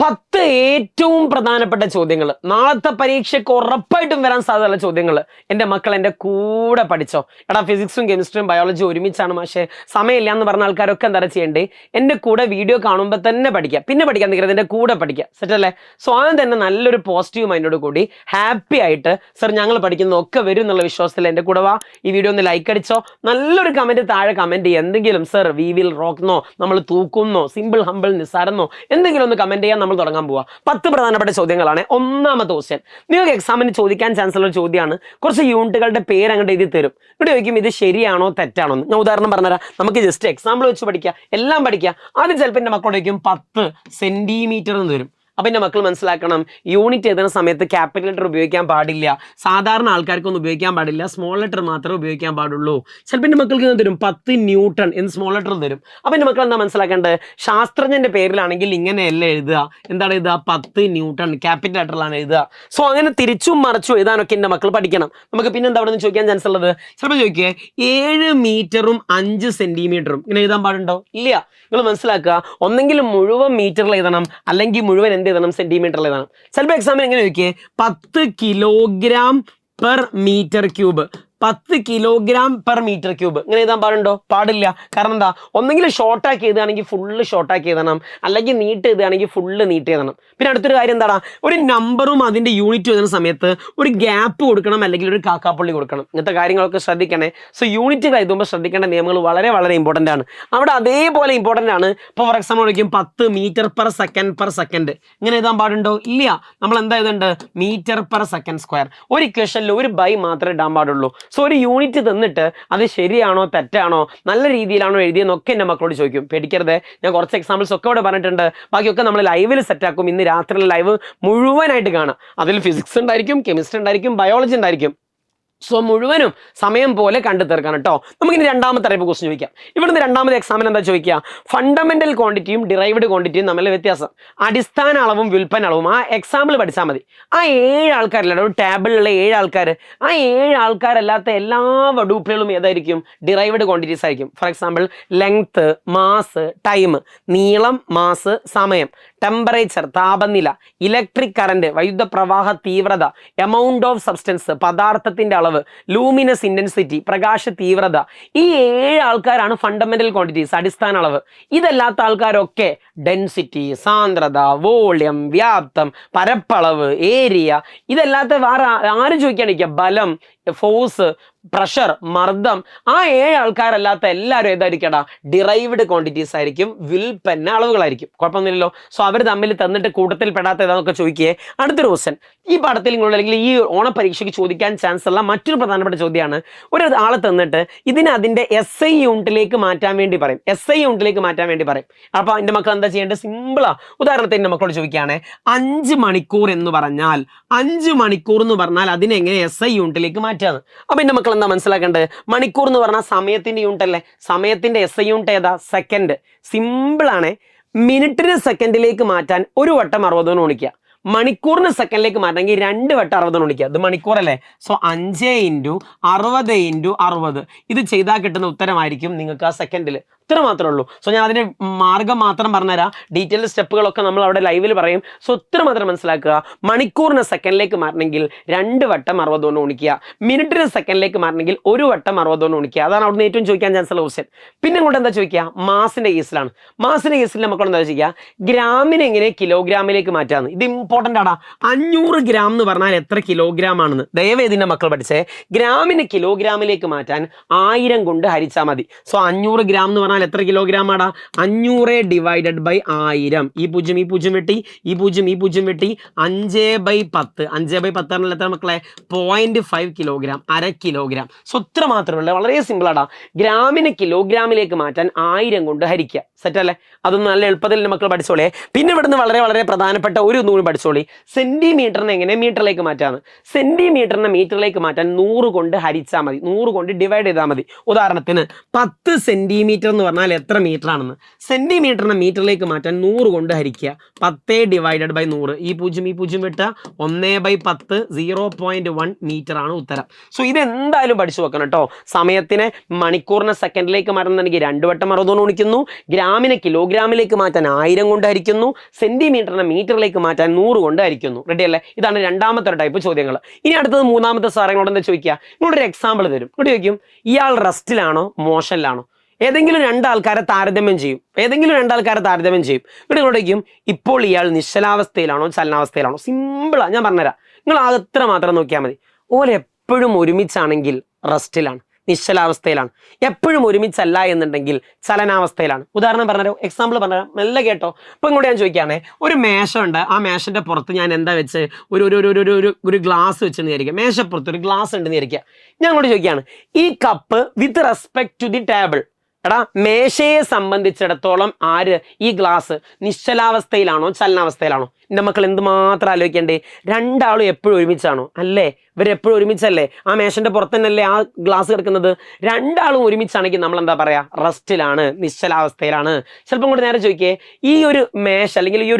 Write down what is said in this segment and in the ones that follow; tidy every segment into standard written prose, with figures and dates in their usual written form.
10 ഏറ്റവും പ്രധാനപ്പെട്ട ചോദ്യങ്ങൾ നാളത്തെ പരീക്ഷയ്ക്ക് ഉറപ്പായിട്ടും വരാൻ സാധ്യതയുള്ള ചോദ്യങ്ങൾ എൻ്റെ മക്കൾ എൻ്റെ കൂടെ പഠിച്ചോ. എടാ ഫിസിക്സും കെമിസ്ട്രിയും ബയോളജി ഒരുമിച്ചാണ് പക്ഷേ സമയമില്ല എന്ന് പറഞ്ഞ ആൾക്കാരൊക്കെ എന്താ ചെയ്യേണ്ടേ, എൻ്റെ കൂടെ വീഡിയോ കാണുമ്പോൾ തന്നെ പഠിക്കുക, പിന്നെ പഠിക്കാൻ നിൽക്കുന്നത് എൻ്റെ കൂടെ പഠിക്കുക. സെറ്റല്ലേ? സോ ആദ്യം തന്നെ നല്ലൊരു പോസിറ്റീവ് മൈൻഡോട് കൂടി ഹാപ്പി ആയിട്ട് സർ ഞങ്ങൾ പഠിക്കുന്നതൊക്കെ വരും എന്നുള്ള വിശ്വാസത്തിൽ എൻ്റെ കൂടെ വാ. ഈ വീഡിയോ ഒന്ന് ലൈക്ക് അടിച്ചോ, നല്ലൊരു കമൻറ്റ് താഴെ കമൻറ്റ് ചെയ്യുക. എന്തെങ്കിലും സർ വി വിൽ റോക്ക്ന്നോ, നമ്മൾ തൂക്കുന്നോ, സിമ്പിൾ ഹമ്പിൾ നിസ്സാരെന്നോ എന്തെങ്കിലും ഒന്ന് കമൻറ്റ് ചെയ്യാൻ നമ്മൾ തുടങ്ങാൻ പോവാ. 10 പ്രധാനപ്പെട്ട ചോദ്യങ്ങളാണ്. ഒന്നാമത്തെ ക്വസ്റ്റ്യൻ നിങ്ങൾക്ക് എക്സാമിന് ചോദിക്കാൻ ചാൻസ് ഉള്ള ചോദ്യമാണ്. കുറച്ച് യൂണിറ്റുകളുടെ പേര് അങ്ങോട്ട് എഴുതി തരും. ഇവിടെ ചോദിക്കും ഇത് ശരിയാണോ തെറ്റാണോ എന്ന്. ഞാൻ ഉദാഹരണം പറഞ്ഞുതരാം. നമുക്ക് ജസ്റ്റ് എക്സാമ്പിൾ വെച്ച് പഠിക്കുക, എല്ലാം പഠിക്കുക. ആദ്യം ചിലപ്പോൾ എൻ്റെ മക്കളോട് ചോദിക്കും 10 സെന്റിമീറ്റർ എന്ന് തരും. അപ്പം എൻ്റെ മക്കൾ മനസ്സിലാക്കണം, യൂണിറ്റ് എഴുതുന്ന സമയത്ത് ക്യാപിറ്റൽ ലെറ്റർ ഉപയോഗിക്കാൻ പാടില്ല, സാധാരണ ആൾക്കാർക്കൊന്നും ഉപയോഗിക്കാൻ പാടില്ല, സ്മോൾ ലെറ്റർ മാത്രമേ ഉപയോഗിക്കാൻ പാടുള്ളൂ. ചിലപ്പോൾ എൻ്റെ മക്കൾക്ക് തരും 10 ന്യൂട്ടൺ എന്ന് സ്മോൾ ലെറ്റർ തരും. അപ്പം എൻ്റെ മക്കൾ എന്താ മനസ്സിലാക്കേണ്ടത്, ശാസ്ത്രജ്ഞൻ്റെ പേരിലാണെങ്കിൽ ഇങ്ങനെയല്ല എഴുതുക. എന്താണ് എഴുതുക? 10 ന്യൂട്ടൺ ക്യാപിറ്റൽ ലെറ്ററിലാണ് എഴുതുക. സോ അങ്ങനെ തിരിച്ചും മറിച്ചും എഴുതാനൊക്കെ എൻ്റെ മക്കൾ പഠിക്കണം. നമുക്ക് പിന്നെ എന്താ അവിടെ നിന്ന് ചോദിക്കാൻ ചാൻസ് ഉള്ളത്? ചിലപ്പോൾ ചോദിക്കുക 7 മീറ്ററും 5 സെന്റിമീറ്ററും ഇങ്ങനെ എഴുതാൻ പാടുണ്ടോ? ഇല്ല. നിങ്ങൾ മനസ്സിലാക്കുക, ഒന്നെങ്കിലും മുഴുവൻ മീറ്ററിൽ എഴുതണം, അല്ലെങ്കിൽ മുഴുവൻ എഴുതണം സെന്റിമീറ്ററിൽ എഴുതണം. ചിലപ്പോൾ എക്സാമിന് എങ്ങനെ ചോദിക്കേ 10 kilogram per metre cube, 10 kilogram per metre cube ഇങ്ങനെ എഴുതാൻ പാടുണ്ടോ? പാടില്ല. കാരണം എന്താ, ഒന്നെങ്കിൽ ഷോർട്ടാക്കി എഴുതുകയാണെങ്കിൽ ഫുള്ള് ഷോർട്ടാക്കി എഴുതണം, അല്ലെങ്കിൽ നീട്ട് എഴുതുകയാണെങ്കിൽ ഫുള്ള് നീട്ട് എഴുതണം. പിന്നെ അടുത്തൊരു കാര്യം എന്താണ്, ഒരു നമ്പറും അതിൻ്റെ യൂണിറ്റ് എഴുതുന്ന സമയത്ത് ഒരു ഗ്യാപ്പ് കൊടുക്കണം, അല്ലെങ്കിൽ ഒരു കാക്കാപ്പുള്ളി കൊടുക്കണം. ഇങ്ങനത്തെ കാര്യങ്ങളൊക്കെ ശ്രദ്ധിക്കണേ. സോ യൂണിറ്റുകൾ എഴുതുമ്പോൾ ശ്രദ്ധിക്കേണ്ട നിയമങ്ങൾ വളരെ വളരെ ഇമ്പോർട്ടൻ്റ് ആണ്. അവിടെ അതേപോലെ ഇമ്പോർട്ടൻ്റ് ആണ്. ഇപ്പോൾ ഫോർ എക്സാമ്പിൾ വിളിക്കും 10 മീറ്റർ പെർ സെക്കൻഡ് ഇങ്ങനെ എഴുതാൻ പാടുണ്ടോ? ഇല്ല. നമ്മൾ എന്താ എഴുതേണ്ടത്? Metre per second square. ഒരു ഇക്വേഷനിൽ ഒരു ബൈ മാത്രമേ ഇടാൻ പാടുള്ളൂ. സോ ഒരു യൂണിറ്റ് തന്നിട്ട് അത് ശരിയാണോ തെറ്റാണോ നല്ല രീതിയിലാണോ എഴുതിയെന്നൊക്കെ എൻ്റെ മക്കളോട് ചോദിക്കും. പേടിക്കരുത്, ഞാൻ കുറച്ച് എക്സാമ്പിൾസ് ഒക്കെ ഇവിടെ പറഞ്ഞിട്ടുണ്ട്. ബാക്കിയൊക്കെ നമ്മൾ ലൈവിൽ സെറ്റാക്കും. ഇന്ന് രാത്രി ലൈവ് മുഴുവനായിട്ട് കാണാം. അതിൽ ഫിസിക്സ് ഉണ്ടായിരിക്കും, കെമിസ്ട്രി ഉണ്ടായിരിക്കും, ബയോളജി ഉണ്ടായിരിക്കും. സോ മുഴുവനും സമയം പോലെ കണ്ടു തീർക്കണം കേട്ടോ. നമുക്കിനി രണ്ടാമത്തെ ടൈപ്പ് ക്വസ്റ്റ്യൻ ചോദിക്കാം. ഇവിടുന്ന് രണ്ടാമത്തെ എക്സാമിന് എന്താ ചോദിക്കുക? ഫണ്ടമെന്റൽ ക്വാണ്ടിറ്റിയും ഡിറൈവ്ഡ് ക്വാണ്ടിറ്റിയും തമ്മിലെ വ്യത്യാസം, അടിസ്ഥാന അളവും വ്യുൽപ്പന്ന അളവും. ആ എക്സാമ്പിൾ പഠിച്ചാൽ മതി. ആ 7 ആൾക്കാരല്ല, ഒരു ടേബിളിലുള്ള 7 ആൾക്കാർ, ആ 7 ആൾക്കാരല്ലാത്ത എല്ലാ വടൂപ്പുകളും ഏതായിരിക്കും? ഡിറൈവ്ഡ് ക്വാണ്ടിറ്റീസ് ആയിരിക്കും. For example length, mass, time, നീളം, മാസ്, സമയം, ടെമ്പറേച്ചർ താപനില, ഇലക്ട്രിക് കറന്റ് വൈദ്യുത പ്രവാഹ തീവ്രത, എമൗണ്ട് ഓഫ് സബ്സ്റ്റൻസ് പദാർത്ഥത്തിന്റെ അളവ്, ലൂമിനസ് ഇന്റൻസിറ്റി പ്രകാശ തീവ്രത. ഈ 7 ആൾക്കാരാണ് ഫണ്ടമെന്റൽ ക്വാണ്ടിറ്റീസ്, അടിസ്ഥാന അളവ്. ഇതല്ലാത്ത ആൾക്കാരൊക്കെ ഡെൻസിറ്റി, സാന്ദ്രത, വോളിയം, വ്യാപ്തം, പരപ്പളവ്, ഏരിയ. ഇതല്ലാത്ത വേറെ ആരും ചോദിക്കാണ്ടിരിക്കുക, ബലം, ഫോഴ്സ്, പ്രഷർ, മർദ്ദം. ആ 7 ആൾക്കാരല്ലാത്ത എല്ലാവരും ഏതായിരിക്കടാ? ഡിറൈവ്ഡ് ക്വാണ്ടിറ്റീസ് ആയിരിക്കും, വ്യുൽപ്പന്ന അളവുകളായിരിക്കും. കുഴപ്പമൊന്നുമില്ലല്ലോ. സോ അവർ തമ്മിൽ തന്നിട്ട് കൂട്ടത്തിൽ പെടാത്ത ഏതാന്നൊക്കെ ചോദിക്കുകയെ. അടുത്തൊരു ക്വസ്റ്റ്യൻ ഈ പാഠത്തിൽ നിങ്ങളുടെ അല്ലെങ്കിൽ ഈ ഓണപരീക്ഷയ്ക്ക് ചോദിക്കാൻ ചാൻസ് ഉള്ള മറ്റൊരു പ്രധാനപ്പെട്ട ചോദ്യമാണ്. ഒരു ആളെ തന്നിട്ട് ഇതിനെ അതിൻ്റെ SI യൂണിറ്റിലേക്ക് മാറ്റാൻ വേണ്ടി പറയും. SI യൂണിറ്റിലേക്ക് മാറ്റാൻ വേണ്ടി പറയും. അപ്പോൾ എൻ്റെ മക്കൾ എന്താ ചെയ്യേണ്ടത്? സിമ്പിളാ. ഉദാഹരണത്തിന് എൻ്റെ മക്കളോട് ചോദിക്കുകയാണ് 5 മണിക്കൂർ എന്ന് പറഞ്ഞാൽ, 5 മണിക്കൂർ എന്ന് പറഞ്ഞാൽ അതിനെങ്ങനെ SI യൂണിറ്റിലേക്ക് മാറ്റാന്ന്. അപ്പോൾ എൻ്റെ മക്കൾ എന്താ മനസ്സിലാക്കേണ്ടത്? മണിക്കൂർ എന്ന് പറഞ്ഞാൽ സമയത്തിന്റെ യൂണിറ്റ് അല്ലേ? സമയത്തിന്റെ SI യൂണിറ്റ് ഏതാ? സെക്കൻഡ്. സിമ്പിൾ ആണ്. മിനിറ്റിന് സെക്കൻഡിലേക്ക് മാറ്റാൻ ഒരു വട്ടം 60 കൊണ്ട് ഗുണിക്കുക. മണിക്കൂറിന് സെക്കൻഡിലേക്ക് മാറ്റണമെങ്കിൽ 2 വട്ടം 60 കൊണ്ട് ഗുണിക്കുക. ഇത് മണിക്കൂർ അല്ലേ? സോ 5 × 60 × 60 ഇത് ചെയ്താൽ കിട്ടുന്ന ഉത്തരമായിരിക്കും നിങ്ങൾക്ക് ആ സെക്കൻഡിൽ. ഇത്ര മാത്രമേ ഉള്ളൂ. സോ ഞാൻ അതിൻ്റെ മാർഗം മാത്രം പറഞ്ഞുതരാം. ഡീറ്റെയിൽ സ്റ്റെപ്പുകളൊക്കെ നമ്മൾ അവിടെ ലൈവിൽ പറയും. സോ ഇത്ര മാത്രം മനസ്സിലാക്കുക. മണിക്കൂറിന് സെക്കൻഡിലേക്ക് മാറണമെങ്കിൽ 2 വട്ടം 60 കൊണ്ട് ഗുണിക്കുക. മിനിറ്റിന് സെക്കൻഡിലേക്ക് മാറണമെങ്കിൽ 1 വട്ടം 60 കൊണ്ട് ഗുണിക്കുക. അതാണ് അവിടുന്ന് ഏറ്റവും ചോദിക്കാൻ ചാൻസ് ഉള്ള ക്വസ്റ്റ്യൻ. പിന്നെ ഇങ്ങോട്ട് എന്താ ചോദിക്കുക? മാസിന്റെ കേസിലാണ്. മാസിന്റെ കേസിൽ നമുക്ക് എന്താ ചോദിക്കുക? ഗ്രാമിനെ എങ്ങനെ കിലോഗ്രാമിലേക്ക് മാറ്റാന്ന്. ഇത് ഇമ്പോർട്ടൻ്റ് ആടാ. 500 ഗ്രാം എന്ന് പറഞ്ഞാൽ എത്ര കിലോഗ്രാം ആണെന്ന് ദയവ് ഇതിൻ്റെ മക്കൾ പഠിച്ചേ. ഗ്രാമിന് കിലോഗ്രാമിലേക്ക് മാറ്റാൻ 1000 കൊണ്ട് ഹരിച്ചാൽ മതി. സോ 500 ഗ്രാം എന്ന് പറഞ്ഞാൽ എത്ര കിലോഗ്രാം ആടാ? 500 ഡിവൈഡഡ് ബൈ 1000. ഈ പൂജ്യം വെട്ടി, ഈ പൂജ്യം വെട്ടി, 5/10. 5/10 പറഞ്ഞാൽ എത്ര മക്കളെ? 0.5 കിലോഗ്രാം, 1/2 കിലോഗ്രാം. സോ ഇത്ര മാത്രമേ ഉള്ളൂ. വളരെ സിമ്പിൾ ആടാ. ഗ്രാമിന് കിലോഗ്രാമിലേക്ക് മാറ്റാൻ 1000 കൊണ്ട് ഹരിക്കുക. സെറ്റ് അല്ലേ? അതൊന്നും നല്ല എളുപ്പത്തിൽ മക്കൾ പഠിച്ചോളേ. പിന്നെ ഇവിടുന്ന് വളരെ വളരെ പ്രധാനപ്പെട്ട ഒരു നൂറ് പഠിച്ചോളി. സെന്റിമീറ്ററിനെ എങ്ങനെ മീറ്ററിലേക്ക് മാറ്റാന്ന്. സെന്റിമീറ്ററിനെ മീറ്ററിലേക്ക് മാറ്റാൻ 100 കൊണ്ട് ഹരിച്ചാൽ മതി, 100 കൊണ്ട് ഡിവൈഡ് ചെയ്താൽ മതി. ഉദാഹരണത്തിന് 10 സെന്റിമീറ്റർ എന്ന് പറഞ്ഞാൽ എത്ര മീറ്റർ ആണെന്ന്. സെന്റിമീറ്ററിനെ മീറ്ററിലേക്ക് മാറ്റാൻ 100 കൊണ്ട് ഹരിക്കുക. 10/100. ഈ 0 വിട്ട 1/10 0.1 മീറ്റർ ആണ് ഉത്തരം. സോ ഇതെന്തായാലും പഠിച്ചു വെക്കണം കേട്ടോ. സമയത്തിനെ മണിക്കൂറിനെ സെക്കൻഡിലേക്ക് മാറ്റുന്നുണ്ടെങ്കിൽ 2 വട്ടം 60 കൊണ്ട് ഗുണിക്കുന്നു. ഗ്രാമിനെ കിലോഗ്രാമിലേക്ക് മാറ്റാൻ 1000 കൊണ്ട് ഹരിക്കുന്നു. സെന്റിമീറ്ററിനെ മീറ്ററിലേക്ക് മാറ്റാൻ 100 കൊണ്ട് ഹരിക്കുന്നു. റെഡി അല്ലേ? ഇതാണ് രണ്ടാമത്തെ ഒരു ടൈപ്പ് ചോദ്യങ്ങൾ. ഇനി അടുത്തത് മൂന്നാമത്തെ സാറങ്ങളോട് എന്താ ചോദിക്കുക? നിങ്ങളൊരു എക്സാമ്പിൾ തരും. ഇവിടെ ചോദിക്കും, ഇയാൾ റെസ്റ്റിലാണോ മോഷനിലാണോ? ഏതെങ്കിലും രണ്ടാൾക്കാരെ താരതമ്യം ചെയ്യും. ഇവിടെ ചോദിക്കും, ഇപ്പോൾ ഇയാൾ നിശ്ചലാവസ്ഥയിലാണോ ചലനാവസ്ഥയിലാണോ? സിമ്പിളാ, ഞാൻ പറഞ്ഞുതരാം. നിങ്ങൾ അത്ര മാത്രം നോക്കിയാൽ മതി. ഓലെ എപ്പോഴും ഒരുമിച്ചാണെങ്കിൽ റെസ്റ്റിലാണ്, നിശ്ചലാവസ്ഥയിലാണ്. എപ്പോഴും ഒരുമിച്ചല്ല എന്നുണ്ടെങ്കിൽ ചലനാവസ്ഥയിലാണ്. ഉദാഹരണം പറഞ്ഞോ, എക്സാമ്പിൾ പറഞ്ഞോ, മെല്ലെ കേട്ടോ. ഇപ്പൊ ഇങ്ങോട്ട് ഞാൻ ചോദിക്കുകയാണെ, ഒരു മേശ ഉണ്ട്. ആ മേശന്റെ പുറത്ത് ഞാൻ എന്താ വെച്ച് ഒരു ഗ്ലാസ് വെച്ചെന്ന് വിചാരിക്കുക. മേശപ്പുറത്ത് ഒരു ഗ്ലാസ് ഉണ്ടെന്ന് വിചാരിക്കുക. ഞാൻ അങ്ങോട്ട് ചോദിക്കുകയാണ്, ഈ cup with respect to the table, എടാ മേശയെ സംബന്ധിച്ചിടത്തോളം ഈ ഗ്ലാസ് നിശ്ചലാവസ്ഥയിലാണോ ചലനാവസ്ഥയിലാണോ? എൻ്റെ മക്കൾ എന്തുമാത്രം ആലോചിക്കണ്ടേ? രണ്ടാളും എപ്പോഴും ഒരുമിച്ചാണോ? അല്ലേ? ഇവരെപ്പോഴും ഒരുമിച്ചല്ലേ? ആ മേശന്റെ പുറത്ത് തന്നെയല്ലേ ആ ഗ്ലാസ് കിടക്കുന്നത്? രണ്ടാളും ഒരുമിച്ചാണെങ്കിൽ നമ്മൾ എന്താ പറയാ? റെസ്റ്റിലാണ്, നിശ്ചലാവസ്ഥയിലാണ്. ചിലപ്പോൾ കൂടെ നേരെ ചോദിക്കേ, ഈ ഒരു മേശ അല്ലെങ്കിൽ ഈ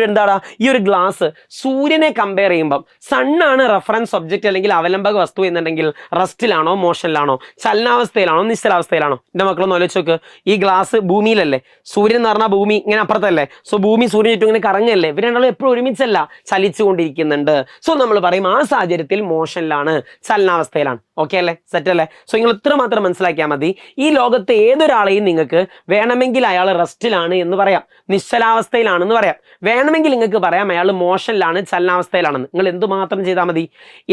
ഒരു ഗ്ലാസ് സൂര്യനെ കമ്പയർ ചെയ്യുമ്പം സണ്ണാണ് റെഫറൻസ് ഒബ്ജക്റ്റ് അല്ലെങ്കിൽ അവലംബക വസ്തു എന്നുണ്ടെങ്കിൽ റെസ്റ്റിലാണോ മോഷനിലാണോ? ചലനാവസ്ഥയിലാണോ നിശ്ചലാവസ്ഥയിലാണോ? എൻ്റെ മക്കളൊന്ന് ആലോചിച്ച് നോക്ക്. ഈ ഗ്ലാസ് ഭൂമിയിലല്ലേ? സൂര്യൻ എന്ന് പറഞ്ഞാൽ ഭൂമി ഇങ്ങനെ അപ്പുറത്തല്ലേ? സോ ഭൂമി സൂര്യൻ ചുറ്റും ഇങ്ങനെ കറങ്ങല്ലേ? ഇവർ രണ്ടാളും എപ്പോഴും ഒരുമിച്ചല്ല, ചലിച്ചുകൊണ്ടിരിക്കുന്നുണ്ട്. സോ നമ്മൾ പറയും ആ സാഹചര്യത്തിൽ മോഷനിലാണ്, ചലനാവസ്ഥയിലാണ്. ഓക്കെ അല്ലേ? സെറ്റ് അല്ലേ? സോ നിങ്ങൾ ഇത്ര മാത്രം മനസ്സിലാക്കിയാൽ മതി. ഈ ലോകത്ത് ഏതൊരാളെയും നിങ്ങൾക്ക് വേണമെങ്കിൽ അയാൾ റെസ്റ്റിലാണ് എന്ന് പറയാം, നിശ്ചലാവസ്ഥയിലാണെന്ന് പറയാം. വേണമെങ്കിൽ നിങ്ങൾക്ക് പറയാം അയാൾ മോഷനിലാണ്, ചലനാവസ്ഥയിലാണെന്ന്. നിങ്ങൾ എന്തുമാത്രം ചെയ്താൽ മതി?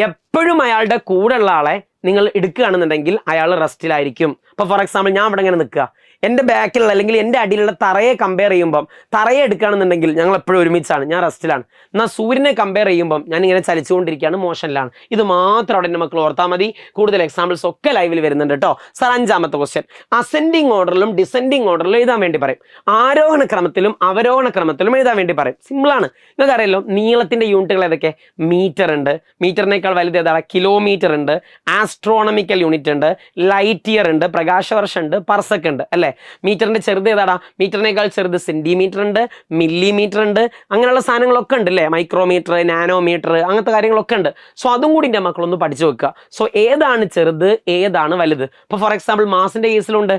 എപ്പോഴും അയാളുടെ കൂടെയുള്ള ആളെ നിങ്ങൾ എടുക്കുകയാണെന്നുണ്ടെങ്കിൽ അയാൾ റെസ്റ്റിലായിരിക്കും. അപ്പോൾ ഫോർ എക്സാമ്പിൾ ഞാൻ ഇവിടെ ഇങ്ങനെ നിൽക്കുക, എൻ്റെ ബാക്കിലുള്ള അല്ലെങ്കിൽ എൻ്റെ അടിയിലുള്ള തറയെ കമ്പയർ ചെയ്യുമ്പം തറയെ എടുക്കുകയാണെന്നുണ്ടെങ്കിൽ ഞങ്ങൾ എപ്പോഴും ഒരുമിച്ചാണ്, ഞാൻ റെസ്റ്റിലാണ്. എന്നാൽ സൂര്യനെ കമ്പയർ ചെയ്യുമ്പം ഞാൻ ഇങ്ങനെ ചലിച്ചുകൊണ്ടിരിക്കുകയാണ്, മോഷനിലാണ്. ഇത് മാത്രം അവിടെ എൻ്റെ മക്കൾ ഓർത്താൽ മതി. കൂടുതൽ എക്സാമ്പിൾസ് ഒക്കെ ലൈവിൽ വരുന്നുണ്ട് കേട്ടോ. സാർ, അഞ്ചാമത്തെ ക്വസ്റ്റ്യൻ, അസെൻഡിങ് ഓർഡറിലും ഡിസെൻഡിങ് ഓർഡറിലും എഴുതാൻ വേണ്ടി പറയും. ആരോഹണ ക്രമത്തിലും അവരോഹണ ക്രമത്തിലും എഴുതാൻ വേണ്ടി പറയും. സിമ്പിളാണ്. നിങ്ങൾക്ക് അറിയാലോ നീളത്തിന്റെ യൂണിറ്റുകൾ ഏതൊക്കെ? മീറ്റർ ഉണ്ട്, മീറ്ററിനേക്കാൾ വലുത് ഏതാണ്? കിലോമീറ്റർ ഉണ്ട്, ആസ്ട്രോണമിക്കൽ യൂണിറ്റ് ഉണ്ട്, ലൈറ്റ് ഇയർ ഉണ്ട്, പ്രകാശവർഷം ഉണ്ട്, പെർസെക്കൻഡ് ഉണ്ട് അല്ലേ? മീറ്ററിന്റെ ചെറുത് ഏതാടാ? മീറ്ററിനേക്കാൾ ചെറുത് സെന്റിമീറ്റർ ഉണ്ട്, മില്ലിമീറ്റർ ഉണ്ട്, അങ്ങനെയുള്ള സാധനങ്ങളൊക്കെ ഉണ്ട് അല്ലേ? മൈക്രോമീറ്റർ, നാനോമീറ്റർ, അങ്ങനത്തെ കാര്യങ്ങളൊക്കെ ഉണ്ട്. സോ അതും കൂടി എൻ്റെ മക്കളൊന്ന് പഠിച്ചു വെക്കുക. സോ ഏതാണ് ചെറുത്, ഏതാണ് വലുത്? ഇപ്പോൾ ഫോർ എക്സാമ്പിൾ മാസിന്റെ കേസിലുണ്ട്,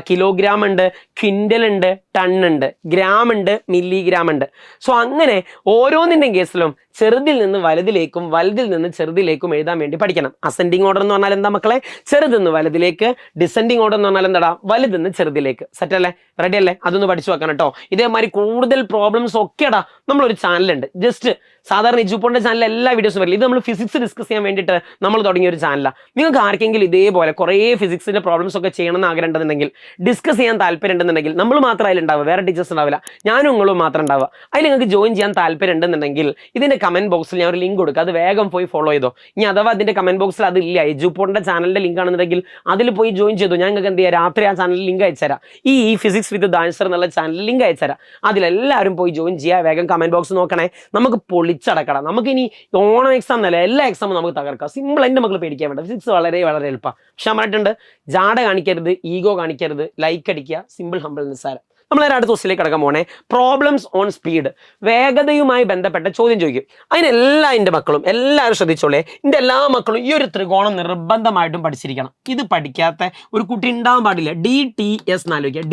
കിലോഗ്രാം ഉണ്ട്, ക്വിൻ്റൽ ഉണ്ട്, ടൺ ഉണ്ട്, ഗ്രാം ഉണ്ട്, മില്ലിഗ്രാം ഉണ്ട്. സോ അങ്ങനെ ഓരോന്നിൻ്റെയും കേസിലും ചെറുതിൽ നിന്ന് വലുതിലേക്കും വലുതിൽ നിന്ന് ചെറുതിലേക്കും എഴുതാൻ വേണ്ടി പഠിക്കണം. അസെൻഡിങ് ഓർഡർ എന്ന് പറഞ്ഞാൽ എന്താ മക്കളെ? ചെറുതെന്ന് വലുതിലേക്ക്. ഡിസെൻഡിങ് ഓർഡർ എന്ന് പറഞ്ഞാൽ എന്താടാ? വലുതെന്ന് ചെറുതിലേക്ക്. സെറ്റ് അല്ലേ? റെഡി അല്ലേ? അതൊന്ന് പഠിച്ചു വെക്കണം കേട്ടോ. ഇതേമാതിരി കൂടുതൽ പ്രോബ്ലംസ് ഒക്കെടാ നമ്മളൊരു ചാനലുണ്ട്. ജസ്റ്റ് സാധാരണ എജുപോണിന്റെ ചാനലിൽ എല്ലാ വീഡിയോസും വരില്ല. ഇത് നമ്മൾ ഫിസിക്സ് ഡിസ്കസ് ചെയ്യാൻ വേണ്ടിയിട്ട് നമ്മൾ തുടങ്ങിയ ഒരു ചാനലാണ്. നിങ്ങൾക്ക് ആർക്കെങ്കിലും ഇതേപോലെ കുറേ ഫിസിക്സിന്റെ പ്രോബ്ലംസ് ഒക്കെ ചെയ്യണമെന്ന് ആഗ്രഹം ഉണ്ടെന്നുണ്ടെങ്കിൽ, ഡിസ്കസ് ചെയ്യാൻ താല്പര്യം ഉണ്ടെന്നുണ്ടെങ്കിൽ, നമ്മൾ മാത്രം അതിലുണ്ടാവുക, വേറെ ടീച്ചേഴ്സ് ഉണ്ടാവില്ല, ഞാനും നിങ്ങളും മാത്രം ഉണ്ടാവുക. അതിൽ നിങ്ങൾക്ക് ജോയിൻ ചെയ്യാൻ താല്പര്യം ഉണ്ടെന്നുണ്ടെങ്കിൽ ഇതിന്റെ കമന്റ് ബോക്സിൽ ഞാൻ ഒരു ലിങ്ക് കൊടുക്കുക, അത് വേഗം പോയി ഫോളോ ചെയ്തോ. ഇനി അഥവാ അതിന്റെ കമന്റ് ബോക്സിൽ അതില്ല, എജുപോണിന്റെ ചാനലിന്റെ ലിങ്ക് ആണെന്നുണ്ടെങ്കിൽ അതിൽ പോയി ജോയിൻ ചെയ്തു. ഞാൻ നിങ്ങൾക്ക് എന്ത് ചെയ്യാം, രാത്രി ആ ചാനലിൽ ലിങ്ക് അയച്ചുതരാം. ഈ ഫിസിക്സ് വിത്ത് ദാൻസർ എന്നുള്ള ചാനലിൽ ലിങ്ക് അയച്ചുതരാം. അതിലെല്ലാവരും പോയി ജോയിൻ ചെയ്യുക. വേഗം കമന്റ് ബോക്സ് നോക്കണേ. നമുക്ക് പൊളിച്ചടക്കണം. നമുക്ക് ഇനി ഓണം എക്സാം എന്നല്ല, എല്ലാ എക്സാമും നമുക്ക് തകർക്കാം. സിമ്പിൾ. എൻ്റെ മക്കൾ പേടിക്കാൻ വേണ്ട. ഫിസിക്സ് വളരെ വളരെ എളുപ്പമാണ്. പക്ഷെ ഞാൻ പറഞ്ഞിട്ടുണ്ട്, ജാട കാണിക്കരുത്, ഈഗോ കാണിക്കരുത്, ലൈക്ക് അടിക്കുക, സിമ്പിൾ ഹമ്പിൾ നിസ്സാരം. നമ്മൾ അടുത്ത ക്വസ്റ്റിലേക്ക് കിടക്കാൻ പോണേ. പ്രോബ്ലംസ് ഓൺ സ്പീഡ്, വേഗതയുമായി ബന്ധപ്പെട്ട ചോദ്യം ചോദിക്കും. അതിനെല്ലാ എൻ്റെ മക്കളും എല്ലാവരും ശ്രദ്ധിച്ചോളേ. എൻ്റെ എല്ലാ മക്കളും ഈ ഒരു ത്രികോണം നിർബന്ധമായിട്ടും പഠിച്ചിരിക്കണം. ഇത് പഠിക്കാത്ത ഒരു കുട്ടി ഉണ്ടാവാൻ പാടില്ല. DTS എന്നാലോചിക്കുക.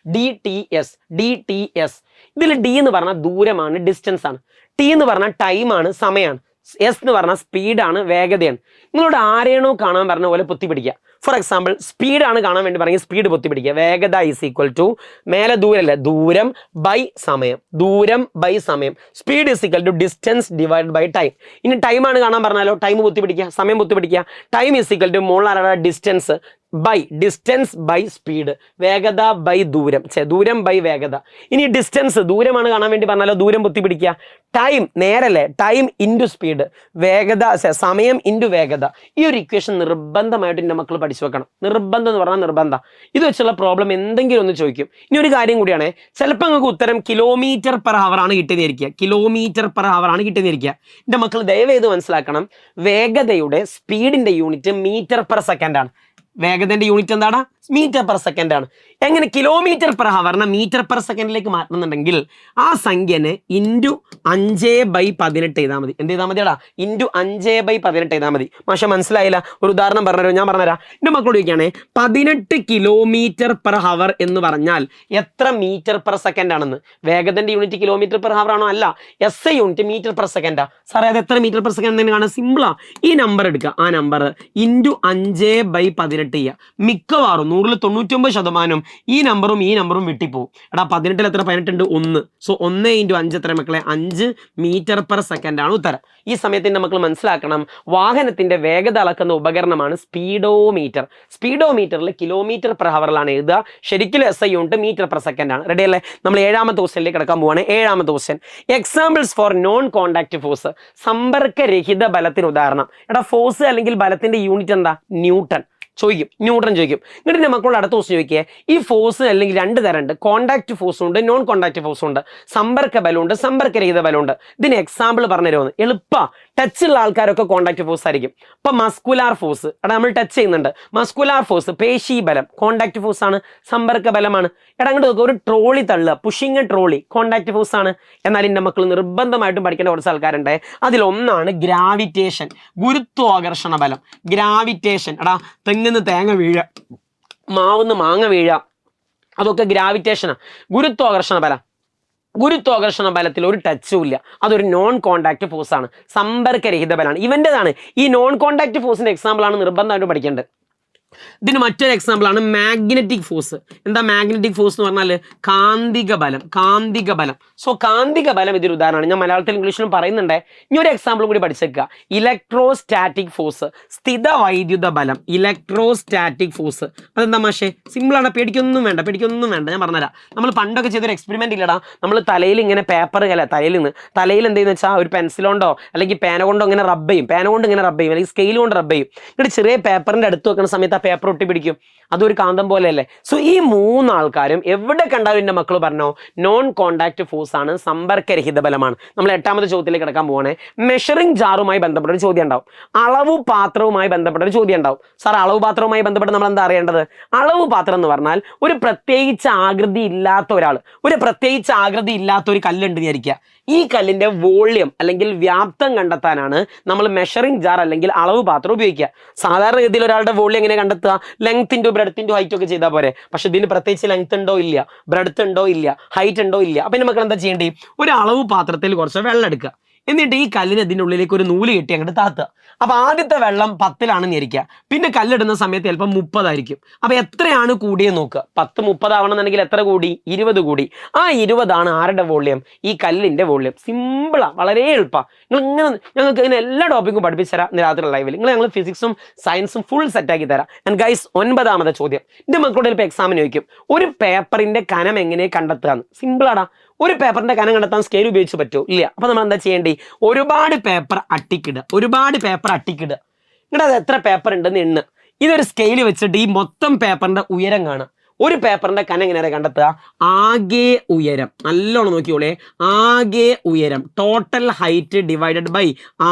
DTS. ഇതിൽ D എന്ന് പറഞ്ഞാൽ ദൂരമാണ്, ഡിസ്റ്റൻസ് ആണ്. T എന്ന് പറഞ്ഞാൽ ടൈമാണ്, സമയമാണ്. S എന്ന് പറഞ്ഞാൽ സ്പീഡാണ്, വേഗതയാണ്. നിങ്ങളോട് ആരെയാണോ കാണാൻ പറഞ്ഞ പോലെ പൊത്തി പിടിക്കുക. ഫോർ എക്സാമ്പിൾ സ്പീഡാണ് കാണാൻ വേണ്ടി പറഞ്ഞാൽ സ്പീഡ് പൊത്തി പിടിക്കുക. വേഗത ഈസ് ഈക്വൽ ടു മേലെ ദൂരമല്ല, ദൂരം ബൈ സമയം. Speed is equal to distance divide by time. ഇനി ടൈമാണ് കാണാൻ പറഞ്ഞാലോ ടൈം പൊത്തി പിടിക്കുക, സമയം പൊത്തി പിടിക്കുക. ടൈം ഈസ് ഈക്വൽ ടു മോളാണ് ഡിസ്റ്റൻസ് ബൈ സ്പീഡ്, വേഗത ബൈ ദൂരം, ദൂരം ബൈ വേഗത. ഇനി ഡിസ്റ്റൻസ് ദൂരമാണ് കാണാൻ വേണ്ടി പറഞ്ഞാലോ ദൂരം പൊത്തി പിടിക്കുക. ടൈം നേരല്ലേ, ടൈം ഇൻറ്റു സ്പീഡ്, വേഗത സമയം ഇൻറ്റു വേഗത. ഈ ഒരു ഇക്വേഷൻ നിർബന്ധമായിട്ട് എൻ്റെ മക്കൾ പഠിച്ചു വെക്കണം. നിർബന്ധം എന്ന് പറഞ്ഞാൽ നിർബന്ധം. ഇത് വെച്ചുള്ള പ്രോബ്ലം എന്തെങ്കിലും ഒന്ന് ചോദിക്കും. ഇനി ഒരു കാര്യം കൂടിയാണ്, ചിലപ്പോൾ നിങ്ങൾക്ക് ഉത്തരം കിലോമീറ്റർ പെർ ഹവർ ആണ് കിട്ടിയെന്നിരിക്കുക. എൻ്റെ മക്കൾ ദയവേത് മനസ്സിലാക്കണം, വേഗതയുടെ സ്പീഡിന്റെ യൂണിറ്റ് മീറ്റർ പെർ സെക്കൻഡ് ആണ്. വേഗതന്റെ യൂണിറ്റ് എന്താണ്? മീറ്റർ പെർ സെക്കൻഡ് ആണ്. എങ്ങനെ കിലോമീറ്റർ പെർ ഹവറിനെ മീറ്റർ പെർ സെക്കൻഡിലേക്ക് മാറ്റണമെന്നുണ്ടെങ്കിൽ ആ സംഖ്യനെ ഇൻറ്റു 5/18 ചെയ്താൽ മതി. എന്ത് ചെയ്താൽ മതിയാടാ? ഇൻറ്റു 5/18 ചെയ്താൽ മതി. പക്ഷെ മനസ്സിലായില്ല, ഒരു ഉദാഹരണം പറഞ്ഞുതരാം, ഞാൻ പറഞ്ഞുതരാം. എൻ്റെ മക്കളോട് ചോദിക്കുകയാണെ 18 കിലോമീറ്റർ പെർ ഹവർ എന്ന് പറഞ്ഞാൽ എത്ര മീറ്റർ പെർ സെക്കൻഡ് ആണെന്ന്. വേഗത്തിന്റെ യൂണിറ്റ് കിലോമീറ്റർ പെർ ഹവർ ആണോ? അല്ല, SI യൂണിറ്റ് മീറ്റർ പെർ സെക്കൻഡാ. സാറേ അത് എത്ര മീറ്റർ പെർ സെക്കൻഡ് തന്നെ കാണാൻ സിമ്പിളാ. ഈ നമ്പർ എടുക്കുക, ആ നമ്പർ ഇൻറ്റു 5/18 ചെയ്യുക. മിക്കവാറും 199% ഈ നമ്പറും വെട്ടിപ്പോവും. എടാ 18 എത്ര? 18 ഉണ്ട് 1. സോ 1 × 5 എത്ര മക്കളെ? 5 മീറ്റർ പെർ സെക്കൻഡ് ആണ് ഉത്തരം. ഈ സമയത്തിന്റെ മക്കൾ മനസ്സിലാക്കണം, വാഹനത്തിന്റെ വേഗത അളക്കുന്ന ഉപകരണമാണ് സ്പീഡോമീറ്റർ. സ്പീഡോമീറ്ററിൽ കിലോമീറ്റർ പെർ ഹവറിലാണ് എഴുതുക. ശരിക്കും SI unit metre per second ആണ്. റെഡി അല്ലേ? നമ്മൾ 7ാമത്തെ ക്വസ്റ്റ്യനിലേക്ക് കിടക്കാൻ പോവാണ്. 7ാമത്തെ question, examples for non contact force. സമ്പർക്കരഹിത ബലത്തിന് ഉദാഹരണം. എടാ ഫോഴ്സ് അല്ലെങ്കിൽ ബലത്തിന്റെ യൂണിറ്റ് എന്താ? ന്യൂട്ടൺ ചോദിക്കും. എന്നിട്ട് മക്കളോട് അടുത്ത ക്വസ്റ്റ്യൻ ചോദിക്കുക, ഈ ഫോഴ്സ് അല്ലെങ്കിൽ 2 തരമുണ്ട്, കോണ്ടാക്ട് ഫോഴ്സും ഉണ്ട് നോൺ കോണ്ടാക്ട് ഫോഴ്സും ഉണ്ട്, സമ്പർക്ക ബലമുണ്ട് സമ്പർക്കരഹിത ബലമുണ്ട്. ഇതിന് എക്സാമ്പിൾ പറഞ്ഞു തരുമെന്ന്. എളുപ്പ ടച്ച് ഉള്ള ആൾക്കാരൊക്കെ കോണ്ടാക്ട് ഫോഴ്സ് ആയിരിക്കും. ഇപ്പൊ മസ്കുലാർ ഫോഴ്സ്, എടാ നമ്മൾ ടച്ച് ചെയ്യുന്നുണ്ട്. മസ്കുലാർ ഫോഴ്സ് പേശി ബലം കോണ്ടാക്ട് ഫോഴ്സ് ആണ്, സമ്പർക്ക ബലമാണ്. എടാ അങ്ങോട്ട് നോക്കുക, ഒരു ട്രോളി തള്ളുക, പുഷിങ് ട്രോളി കോണ്ടാക്ട് ഫോഴ്സ് ആണ്. എന്നാൽ എൻ്റെ മക്കൾ നിർബന്ധമായിട്ടും പഠിക്കേണ്ട കുറച്ച് ആൾക്കാരുണ്ട്. അതിലൊന്നാണ് ഗ്രാവിറ്റേഷൻ, ഗുരുത്വാകർഷണ ബലം. ഗ്രാവിറ്റേഷൻ, എടാ തെങ്ങിന്ന് തേങ്ങ വീഴ, മാവുന്ന് മാങ്ങ വീഴ, അതൊക്കെ ഗ്രാവിറ്റേഷനാണ്. ഗുരുത്വാകർഷണ ബലത്തിൽ ഒരു ടച്ചും ഇല്ല. അതൊരു നോൺ കോണ്ടാക്ട് ഫോഴ്സ് ആണ്, സമ്പർക്കരഹിത ബലമാണ്. ഇവൻ്റെതാണ്. ഈ നോൺ കോണ്ടാക്ട് ഫോഴ്സിന്റെ എക്സാമ്പിൾ ആണ് നിർബന്ധമായിട്ട് പഠിക്കേണ്ടത്. ഇതിന് മറ്റൊരു എക്സാമ്പിൾ ആണ് മാഗ്നറ്റിക് ഫോഴ്സ്. എന്താ മാഗ്നറ്റിക് ഫോഴ്സ് എന്ന് പറഞ്ഞാൽ? കാന്തിക ബലം. സോ കാന്തിക ബലം ഇതൊരു ഉദാഹരണമാണ്. ഞാൻ മലയാളത്തിൽ ഇംഗ്ലീഷിലും പറയുന്നുണ്ട്. ഇനി ഒരു എക്സാമ്പിൾ കൂടി പഠിച്ചേക്കുക. ഇലക്ട്രോസ്റ്റാറ്റിക് ഫോഴ്സ്, സ്ഥിത വൈദ്യുത ബലം. ഇലക്ട്രോസ്റ്റാറ്റിക് ഫോഴ്സ് അതെന്താ മാഷേ? സിമ്പിളാണ്, പേടിക്കൊന്നും വേണ്ട. ഞാൻ പറഞ്ഞുതരാം. നമ്മൾ പണ്ടൊക്കെ ചെയ്തൊരു എക്സ്പെരിമെന്റ് ഇല്ലടാ. നമ്മൾ തലയിൽ ഇങ്ങനെ പേപ്പർ തലയിൽ എന്തെന്ന് വെച്ചാൽ ഒരു പെൻസിൽ കൊണ്ടോ അല്ലെങ്കിൽ പേന കൊണ്ടോ ഇങ്ങനെ റബ്ബ് ചെയ്യും, അല്ലെങ്കിൽ സ്കെയിൽ കൊണ്ട് റബ്ബ് ചെയ്യും. എന്നിട്ട് ചെറിയ പേപ്പറിന്റെ അടുത്ത് വെക്കുന്ന സമയത്ത് പേപ്പർ ഒട്ടി പിടിക്കും. അതൊരു കാന്തം പോലെയല്ലേ? സോ ഈ 3 ആൾക്കാരും എവിടെ കണ്ടാലും എൻ്റെ മക്കൾ പറഞ്ഞോ നോൺ കോണ്ടാക്ട് ഫോഴ്സ് ആണ്, സമ്പർക്കരഹിത ബലമാണ്. നമ്മൾ 8ാമത്തെ ചോദ്യത്തിലേക്ക് കിടക്കാൻ പോവാണ്. മെഷറിംഗ് ജാറുമായി ബന്ധപ്പെട്ട ഒരു ചോദ്യം ഉണ്ടാവും. അളവ് പാത്രവുമായി ബന്ധപ്പെട്ട ഒരു ചോദ്യം ഉണ്ടാവും. സാർ അളവ് പാത്രവുമായി ബന്ധപ്പെട്ട് നമ്മൾ എന്താ അറിയേണ്ടത്? അളവ് പാത്രം എന്ന് പറഞ്ഞാൽ ഒരു പ്രത്യേകിച്ച് ആകൃതി ഇല്ലാത്ത ഒരു കല്ലുണ്ട് വിചാരിക്കുക. ഈ കല്ലിന്റെ വോള്യം അല്ലെങ്കിൽ വ്യാപ്തം കണ്ടെത്താനാണ് നമ്മൾ മെഷറിംഗ് ജാർ അല്ലെങ്കിൽ അളവ് പാത്രം ഉപയോഗിക്കുക. സാധാരണ രീതിയിൽ ഒരാളുടെ വോള്യം എങ്ങനെ കണ്ടെത്തുക? Length into breadth into height ഒക്കെ ചെയ്താൽ പോരെ. പക്ഷെ ഇതിന് പ്രത്യേകിച്ച് ലെങ്ത് ഉണ്ടോ ഇല്ല, ബ്രെഡ്ത്ത് ഉണ്ടോ ഇല്ല, ഹൈറ്റ് ഉണ്ടോ ഇല്ല. അപ്പൊ നമുക്ക് എന്താ ചെയ്യേണ്ടി? ഒരു അളവ് പാത്രത്തിൽ കുറച്ച് വെള്ളം എടുക്കുക. എന്നിട്ട് ഈ കല്ലിന് ഇതിൻ്റെ ഉള്ളിലേക്ക് ഒരു നൂല് കെട്ടി അങ്ങോട്ട് താത്തുക. അപ്പൊ ആദ്യത്തെ വെള്ളം 10-ലാണെന്ന് ഇരിക്കുക. പിന്നെ കല്ലിടുന്ന സമയത്ത് ചിലപ്പോൾ 30 ആയിരിക്കും. അപ്പൊ എത്രയാണ് കൂടിയെന്ന് നോക്കുക. 10 30 ആവണമെന്നുണ്ടെങ്കിൽ എത്ര കൂടി? 20 കൂടി. ആ 20 ആണ് ആരുടെ വോള്യം? ഈ കല്ലിന്റെ വോള്യം. സിമ്പിളാ, വളരെ എളുപ്പമാണ്. ഞങ്ങൾക്ക് ഇങ്ങനെ എല്ലാ ടോപ്പിക്കും പഠിപ്പിച്ചു തരാം രാത്രി ലൈവിൽ. ഞങ്ങൾ ഫിസിക്സും സയൻസും ഫുൾ സെറ്റാക്കി തരാം. ആൻഡ് ഗൈസ് 9ാമത്തെ ചോദ്യം, ഇത് മക്കളുടെ ചിലപ്പോൾ എക്സാമിന് ചോദിക്കും. ഒരു പേപ്പറിന്റെ കനം എങ്ങനെ കണ്ടെത്തുകയെന്ന്. സിമ്പിളാടാ. ഒരു പേപ്പറിന്റെ കനം കണ്ടെത്താൻ സ്കെയിൽ ഉപയോഗിച്ച് പറ്റുമോ? ഇല്ല. അപ്പൊ നമ്മൾ എന്താ ചെയ്യേണ്ടി? ഒരുപാട് പേപ്പർ അട്ടിക്കിടുക. എന്നിട്ട് അത് എത്ര പേപ്പർ ഉണ്ടെന്ന് എണ്ണുക. ഇതൊരു സ്കെയിൽ വെച്ചിട്ട് ഈ മൊത്തം പേപ്പറിന്റെ ഉയരം കാണുക. ഒരു പേപ്പറിന്റെ കനം എങ്ങനെ കണ്ടെത്തുക? ആകെ ഉയരം. നല്ലോണം നോക്കിയോളേ. ആകെ ഉയരം, ടോട്ടൽ ഹൈറ്റ് ഡിവൈഡഡ് ബൈ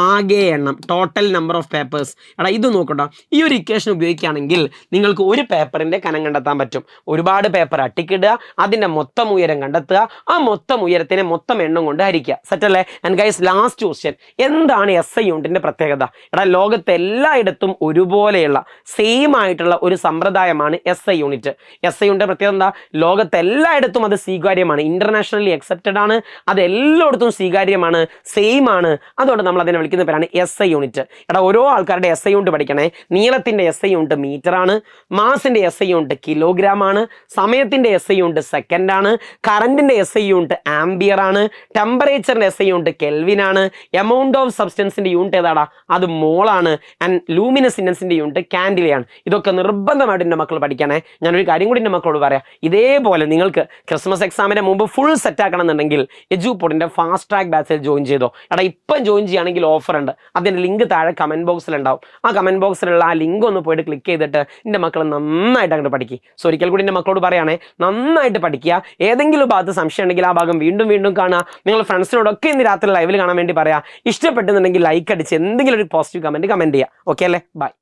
ആകെ എണ്ണം, ടോട്ടൽ നമ്പർ ഓഫ് പേപ്പേഴ്സ്. എടാ ഇത് നോക്കട്ടോ, ഈ ഒരു ഇക്വേഷൻ ഉപയോഗിക്കുകയാണെങ്കിൽ നിങ്ങൾക്ക് ഒരു പേപ്പറിന്റെ കനം കണ്ടെത്താൻ പറ്റും. ഒരുപാട് പേപ്പർ അട്ടിക്കിടുക, അതിന്റെ മൊത്തം ഉയരം കണ്ടെത്തുക, ആ മൊത്തം ഉയരത്തിനെ മൊത്തം എണ്ണം കൊണ്ട് ഹരിക്കുക. സെറ്റല്ലേ? ആൻഡ് ഗൈസ് ലാസ്റ്റ് ക്വസ്റ്റ്യൻ, എന്താണ് SI യൂണിറ്റിന്റെ പ്രത്യേകത? എടാ ലോകത്തെ എല്ലായിടത്തും ഒരുപോലെയുള്ള സെയിം ആയിട്ടുള്ള ഒരു സമ്പ്രദായമാണ് SI യൂണിറ്റ്. SI യൂണിറ്റ് പ്രത്യേകത എന്താ? ലോകത്തെ എല്ലായിടത്തും അത് സ്വീകാര്യമാണ്, ഇന്റർനാഷണലി അക്സെപ്റ്റഡ് ആണ്, അത് എല്ലായിടത്തും സ്വീകാര്യമാണ്, സെയിം ആണ്. അതുകൊണ്ട് നമ്മൾ അതിനെ വിളിക്കുന്ന പേരാണ് SI യൂണിറ്റ്. എടാ ഓരോ ആൾക്കാരുടെ SI യൂണിറ്റ് പഠിക്കണേ. നീളത്തിന്റെ SI യൂണിറ്റ് മീറ്റർ ആണ്, മാസിന്റെ SI യൂണിറ്റ് കിലോഗ്രാം ആണ്, സമയത്തിന്റെ SI യൂണിറ്റ് സെക്കൻഡ് ആണ്, കറന്റിന്റെ SI യൂണിറ്റ് ആംബിയർ ആണ്, ടെമ്പറേച്ചറിന്റെ SI യൂണിറ്റ് കെൽവിൻ ആണ്, എമൗണ്ട് ഓഫ് സബ്സ്റ്റൻസിന്റെ യൂണിറ്റ് ഏതാടാ? അത് മോളാണ്. ആൻഡ് ലൂമിനസിനൻസിന്റെ യൂണിറ്റ് കാൻഡിലയാണ്. ഇതൊക്കെ നിർബന്ധമായിട്ട് എൻ്റെ മക്കൾ പഠിക്കണേ. ഞാനൊരു കാര്യം കൂടി എൻ്റെ മക്കളോട് പറയാം. ഇതേപോലെ നിങ്ങൾക്ക് ക്രിസ്മസ് എക്സാമിന്റെ മുമ്പ് ഫുൾ സെറ്റ് ആക്കണം എന്നുണ്ടെങ്കിൽ എജുപോർട്ടിന്റെ ഫാസ്റ്റ് ട്രാക്ക് ബാച്ചിൽ ജോയിൻ ചെയ്തോ. എടാ ഇപ്പം ജോയിൻ ചെയ്യുകയാണെങ്കിൽ ഓഫർ ഉണ്ട്. അതിന്റെ ലിങ്ക് താഴെ കമന്റ് ബോക്സിൽ ഉണ്ടാവും. ആ കമന്റ് ബോക്സിലുള്ള ആ ലിങ്ക് ഒന്ന് പോയിട്ട് ക്ലിക്ക് ചെയ്തിട്ട് എൻ്റെ മക്കൾ നന്നായിട്ട് അങ്ങോട്ട് പഠിക്കുക. സോ ഒരിക്കൽ കൂടി എൻ്റെ മക്കളോട് പറയുകയാണെ, നന്നായിട്ട് പഠിക്കുക. ഏതെങ്കിലും ഭാഗത്ത് സംശയം ഉണ്ടെങ്കിൽ ആ ഭാഗം വീണ്ടും കാണുക. നിങ്ങൾ ഫ്രണ്ട്സിനോടൊക്കെ ഇന്ന് രാത്രി ലൈവിൽ കാണാൻ വേണ്ടി പറയാം. ഇഷ്ടപ്പെട്ടെന്നുണ്ടെങ്കിൽ ലൈക്ക് അടിച്ച് എന്തെങ്കിലും ഒരു പോസിറ്റീവ് കമന്റ് ചെയ്യുക. ഓക്കെ അല്ലേ? ബൈ.